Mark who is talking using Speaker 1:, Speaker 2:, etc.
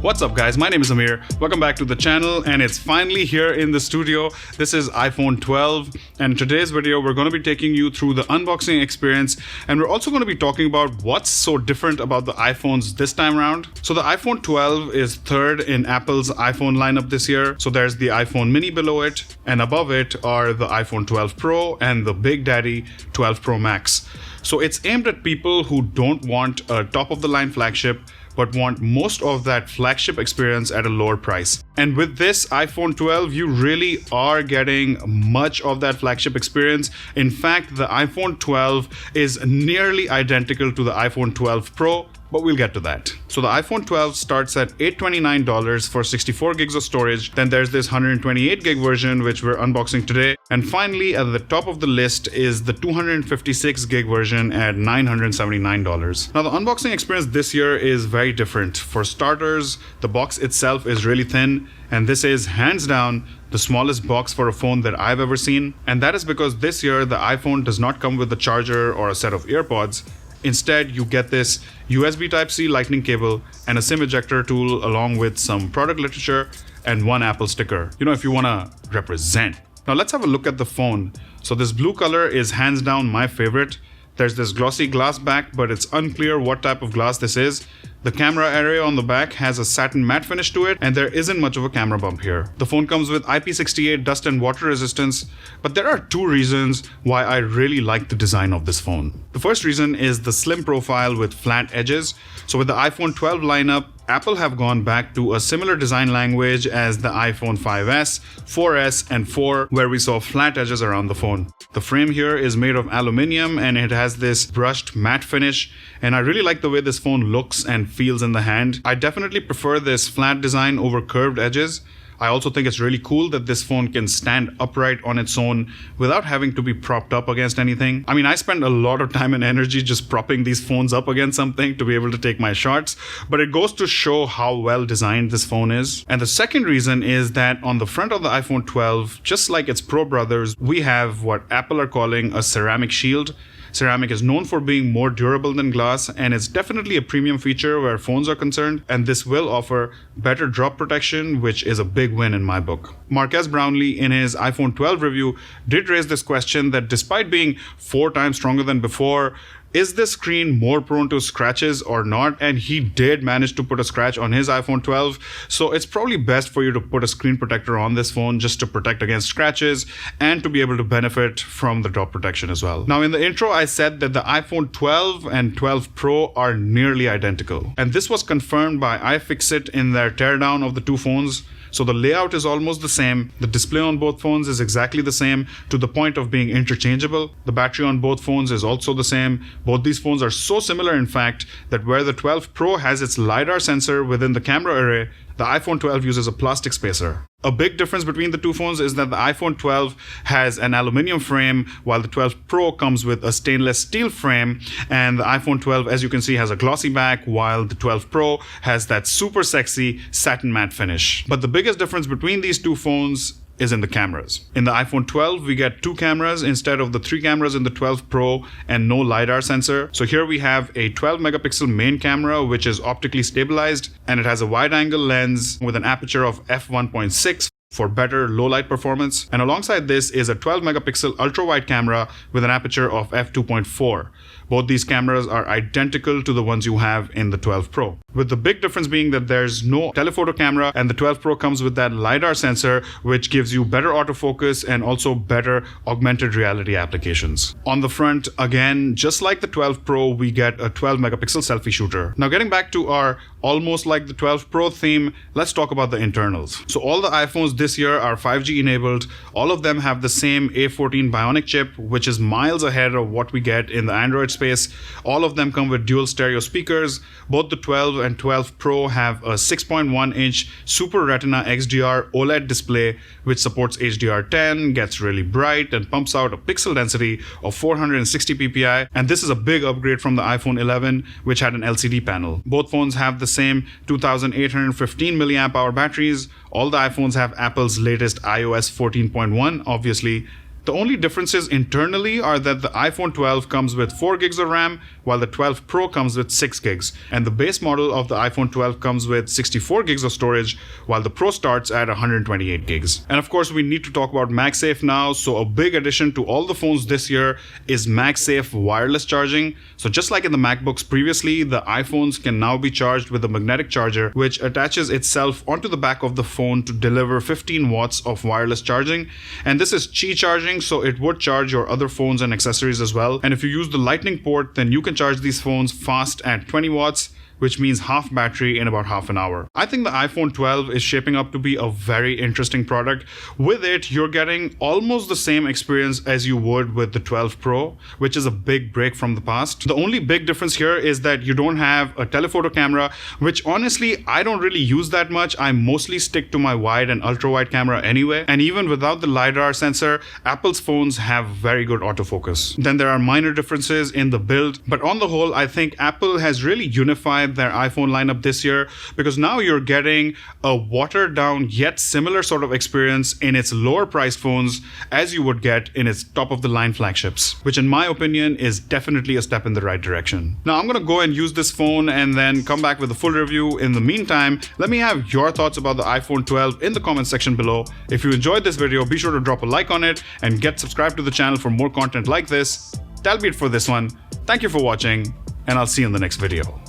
Speaker 1: What's up guys, my name is Amir. Welcome back to the channel, and it's finally here in the studio. This is iPhone 12, and in today's video we're going to be taking you through the unboxing experience, and we're also going to be talking about what's so different about the iPhones this time around. So the iPhone 12 is third in Apple's iPhone lineup this year. So there's the iPhone mini below it, and above it are the iPhone 12 Pro and the Big Daddy 12 Pro Max. So it's aimed at people who don't want a top-of-the-line flagship, but want most of that flagship experience at a lower price. And with this iPhone 12, you really are getting much of that flagship experience. In fact, the iPhone 12 is nearly identical to the iPhone 12 Pro, but we'll get to that. So the iPhone 12 starts at $829 for 64 gigs of storage. Then there's this 128 gig version, which we're unboxing today. And finally, at the top of the list is the 256 gig version at $979. Now the unboxing experience this year is very different. For starters, the box itself is really thin, and this is hands down the smallest box for a phone that I've ever seen. And that is because this year the iPhone does not come with a charger or a set of earpods. Instead, you get this USB Type-C lightning cable and a SIM ejector tool, along with some product literature and one Apple sticker, if you want to represent. Now let's have a look at the phone. So this blue color is hands down my favorite. There's this glossy glass back, but it's unclear what type of glass this is. The camera area on the back has a satin matte finish to it, and there isn't much of a camera bump here. The phone comes with IP68 dust and water resistance, but there are two reasons why I really like the design of this phone. The first reason is the slim profile with flat edges. So with the iPhone 12 lineup, Apple have gone back to a similar design language as the iPhone 5S, 4S, and 4, where we saw flat edges around the phone. The frame here is made of aluminium, and it has this brushed matte finish, and I really like the way this phone looks and feels in the hand. I definitely prefer this flat design over curved edges. I also think it's really cool that this phone can stand upright on its own without having to be propped up against anything. I mean, I spend a lot of time and energy just propping these phones up against something to be able to take my shots, but it goes to show how well designed this phone is. And the second reason is that on the front of the iPhone 12, just like its Pro brothers, we have what Apple are calling a ceramic shield. Ceramic is known for being more durable than glass, and it's definitely a premium feature where phones are concerned, and this will offer better drop protection, which is a big win in my book. Marques Brownlee, in his iPhone 12 review, did raise this question that despite being 4 times stronger than before, is this screen more prone to scratches or not? And he did manage to put a scratch on his iPhone 12. So it's probably best for you to put a screen protector on this phone just to protect against scratches and to be able to benefit from the drop protection as well. Now in the intro, I said that the iPhone 12 and 12 Pro are nearly identical. And this was confirmed by iFixit in their teardown of the two phones. So the layout is almost the same. The display on both phones is exactly the same to the point of being interchangeable. The battery on both phones is also the same. Both these phones are so similar, in fact, that where the 12 Pro has its LiDAR sensor within the camera array, the iPhone 12 uses a plastic spacer. A big difference between the two phones is that the iPhone 12 has an aluminum frame, while the 12 Pro comes with a stainless steel frame, and the iPhone 12, as you can see, has a glossy back, while the 12 Pro has that super sexy satin matte finish. But the biggest difference between these two phones is in the cameras. In the iPhone 12, we get 2 cameras instead of the 3 cameras in the 12 Pro, and no LiDAR sensor. So here we have a 12 megapixel main camera, which is optically stabilized, and it has a wide angle lens with an aperture of f1.6 for better low light performance. And alongside this is a 12 megapixel ultra wide camera with an aperture of f2.4. Both these cameras are identical to the ones you have in the 12 Pro, with the big difference being that there's no telephoto camera, and the 12 Pro comes with that LiDAR sensor, which gives you better autofocus and also better augmented reality applications. On the front, again, just like the 12 Pro, we get a 12 megapixel selfie shooter. Now getting back to our almost like the 12 Pro theme, let's talk about the internals. So all the iPhones this year are 5G enabled. All of them have the same A14 Bionic chip, which is miles ahead of what we get in the Android space. All of them come with dual stereo speakers. Both the 12 and 12 Pro have a 6.1-inch Super Retina XDR OLED display, which supports HDR10, gets really bright, and pumps out a pixel density of 460 ppi. And this is a big upgrade from the iPhone 11, which had an LCD panel. Both phones have the same 2815 milliamp hour batteries. All the iPhones have Apple's latest iOS 14.1, obviously. The only differences internally are that the iPhone 12 comes with 4 gigs of RAM, while the 12 Pro comes with 6 gigs. And the base model of the iPhone 12 comes with 64 gigs of storage, while the Pro starts at 128 gigs. And of course, we need to talk about MagSafe now. So a big addition to all the phones this year is MagSafe wireless charging. So just like in the MacBooks previously, the iPhones can now be charged with a magnetic charger, which attaches itself onto the back of the phone to deliver 15 watts of wireless charging. And this is Qi charging, so it would charge your other phones and accessories as well. And if you use the Lightning port, then you can charge these phones fast at 20 watts, which means half battery in about half an hour. I think the iPhone 12 is shaping up to be a very interesting product. With it, you're getting almost the same experience as you would with the 12 Pro, which is a big break from the past. The only big difference here is that you don't have a telephoto camera, which honestly, I don't really use that much. I mostly stick to my wide and ultra wide camera anyway. And even without the LiDAR sensor, Apple's phones have very good autofocus. Then there are minor differences in the build, but on the whole, I think Apple has really unified their iPhone lineup this year, because now you're getting a watered down yet similar sort of experience in its lower priced phones as you would get in its top of the line flagships, which in my opinion is definitely a step in the right direction. Now I'm gonna go and use this phone and then come back with a full review. In the meantime, let me have your thoughts about the iPhone 12 in the comment section below. If you enjoyed this video, be sure to drop a like on it and get subscribed to the channel for more content like this. That'll be it for this one. Thank you for watching, and I'll see you in the next video.